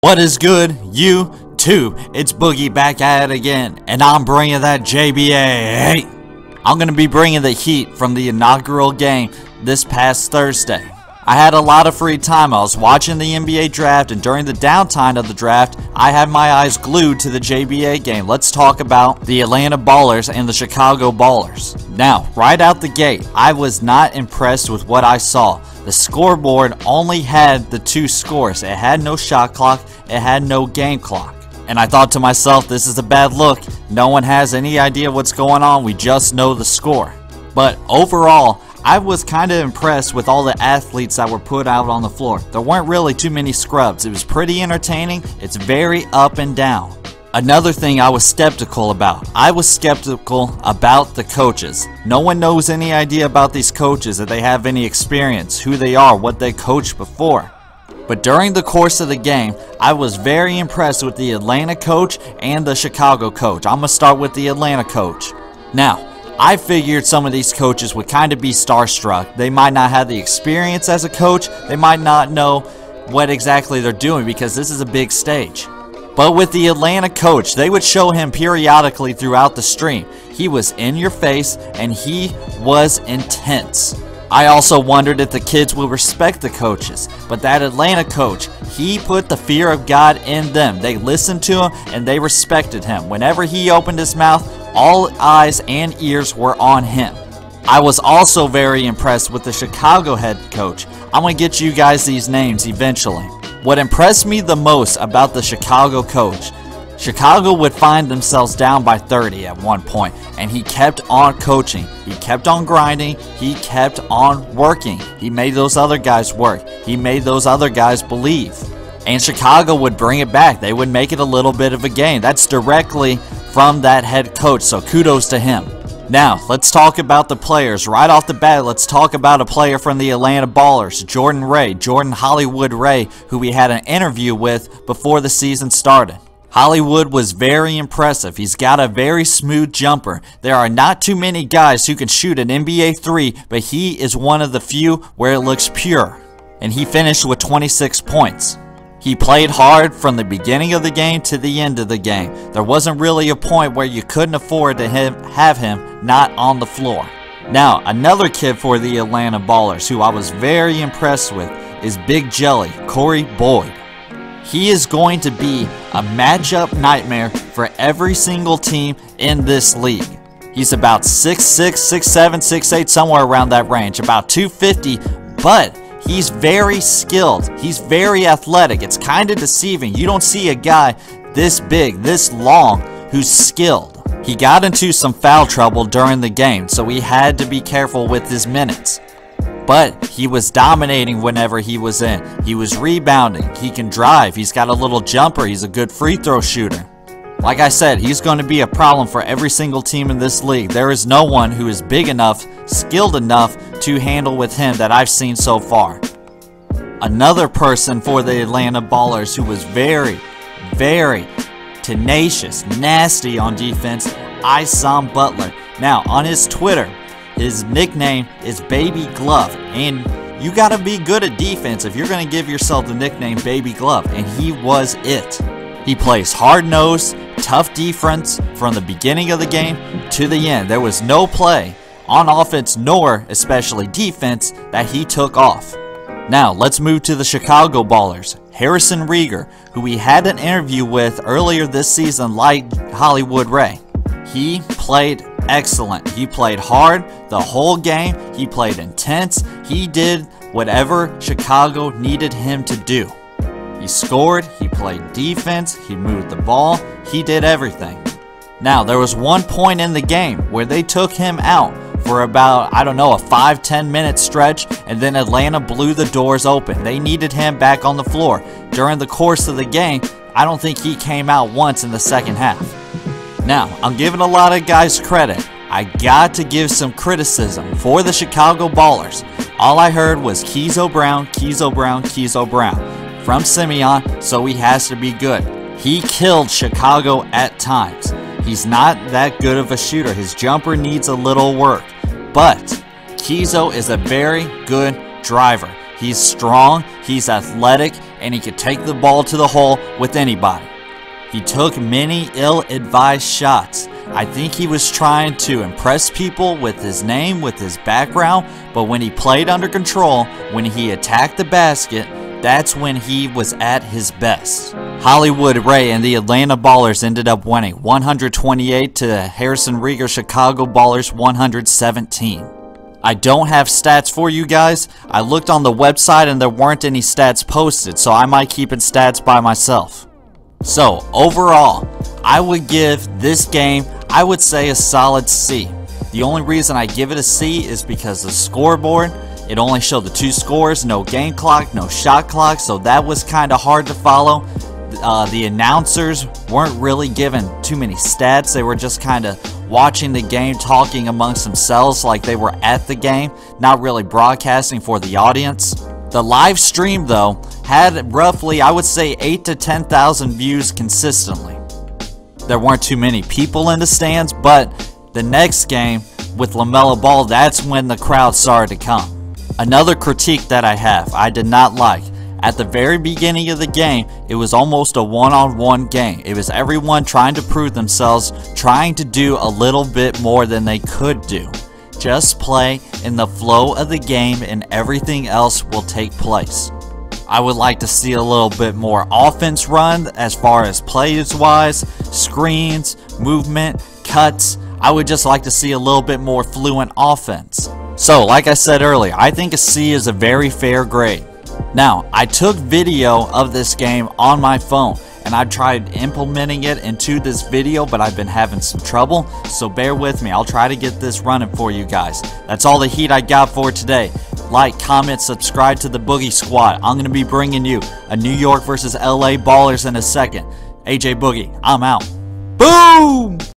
What is good, YouTube? It's Boogie back at it again, and I'm bringing that JBA. I'm going to be bringing the heat from the inaugural game this past Thursday. I had a lot of free time. I was watching the NBA draft, and during the downtime of the draft, I had my eyes glued to the JBA game. Let's talk about the Atlanta Ballers and the Chicago Ballers. Now, right out the gate, I was not impressed with what I saw. The scoreboard only had the two scores. It had no shot clock, it had no game clock. And I thought to myself, this is a bad look. No one has any idea what's going on, we just know the score. But overall, I was kind of impressed with all the athletes that were put out on the floor. There weren't really too many scrubs. It was pretty entertaining. It's very up and down. Another thing I was skeptical about. I was skeptical about the coaches. No one knows any idea about these coaches, if they have any experience, who they are, what they coached before. But during the course of the game, I was very impressed with the Atlanta coach and the Chicago coach. I'm going to start with the Atlanta coach. Now, I figured some of these coaches would kind of be starstruck. They might not have the experience as a coach. They might not know what exactly they're doing because this is a big stage. But with the Atlanta coach, they would show him periodically throughout the stream. He was in your face and he was intense. I also wondered if the kids will respect the coaches, but that Atlanta coach, he put the fear of God in them. They listened to him and they respected him. Whenever he opened his mouth, all eyes and ears were on him. I was also very impressed with the Chicago head coach. I'm going to get you guys these names eventually. What impressed me the most about the Chicago coach, Chicago would find themselves down by 30 at one point, and he kept on coaching. He kept on grinding. He kept on working. He made those other guys work. He made those other guys believe. And Chicago would bring it back. They would make it a little bit of a game. That's directly from that head coach, so kudos to him. Now, let's talk about the players. Right off the bat, let's talk about a player from the Atlanta Ballers, Jordan Hollywood Ray, who we had an interview with before the season started. Hollywood was very impressive. He's got a very smooth jumper. There are not too many guys who can shoot an NBA 3, but he is one of the few where it looks pure. And he finished with 26 points. He played hard from the beginning of the game to the end of the game. There wasn't really a point where you couldn't afford to have him not on the floor. Now, another kid for the Atlanta Ballers who I was very impressed with is Big Jelly, Corey Boyd. He is going to be a matchup nightmare for every single team in this league. He's about 6'6", 6'7", 6'8", somewhere around that range, about 250, but he's very skilled. He's very athletic. It's kind of deceiving. You don't see a guy this big, this long, who's skilled. He got into some foul trouble during the game, so he had to be careful with his minutes. But he was dominating whenever he was in. He was rebounding. He can drive. He's got a little jumper. He's a good free throw shooter. Like I said, he's going to be a problem for every single team in this league. There is no one who is big enough, skilled enough to handle with him that I've seen so far. Another person for the Atlanta Ballers who was very, very tenacious, nasty on defense, Isom Butler. Now, on his Twitter, his nickname is Baby Glove, and you got to be good at defense if you're going to give yourself the nickname Baby Glove, and he was it. He plays hard-nosed, tough defense from the beginning of the game to the end. There was no play on offense nor especially defense that he took off. Now, let's move to the Chicago Ballers. Harrison Rieger, who we had an interview with earlier this season like Hollywood Ray. He played excellent. He played hard the whole game. He played intense. He did whatever Chicago needed him to do. He scored, he played defense, he moved the ball, he did everything. Now, there was one point in the game where they took him out for about, I don't know, a 5-10 minute stretch, and then Atlanta blew the doors open. They needed him back on the floor. During the course of the game, I don't think he came out once in the second half. Now, I'm giving a lot of guys credit. I got to give some criticism for the Chicago Ballers. All I heard was Keezo Brown, Keezo Brown, Keezo Brown from Simeon, so he has to be good. He killed Chicago at times. He's not that good of a shooter. His jumper needs a little work. But Keezo is a very good driver. He's strong, he's athletic, and he could take the ball to the hole with anybody. He took many ill-advised shots. I think he was trying to impress people with his name, with his background, but when he played under control, when he attacked the basket, that's when he was at his best. Hollywood Ray and the Atlanta Ballers ended up winning 128 to Harrison Rieger Chicago Ballers 117. I don't have stats for you guys. I looked on the website and there weren't any stats posted, so I might keep it stats by myself. So overall, I would give this game, I would say, a solid C. The only reason I give it a C is because the scoreboard, it only showed the 2 scores, no game clock, no shot clock, so that was kind of hard to follow. The announcers weren't really given too many stats. They were just kind of watching the game, talking amongst themselves like they were at the game, not really broadcasting for the audience. The live stream, though, had roughly, I would say, 8,000 to 10,000 views consistently. There weren't too many people in the stands, but the next game with LaMelo Ball, that's when the crowd started to come. Another critique that I did not like. At the very beginning of the game, it was almost a one-on-one game. It was everyone trying to prove themselves, trying to do a little bit more than they could do. Just play in the flow of the game and everything else will take place. I would like to see a little bit more offense run as far as plays wise, screens, movement, cuts. I would just like to see a little bit more fluent offense. So like I said earlier, I think a C is a very fair grade. Now, I took video of this game on my phone and I tried implementing it into this video, but I've been having some trouble, so bear with me. I'll try to get this running for you guys. That's all the heat I got for today. Like, comment, subscribe to the Boogie Squad. I'm going to be bringing you a New York versus LA Ballers in a second. AJ Boogie, I'm out. Boom!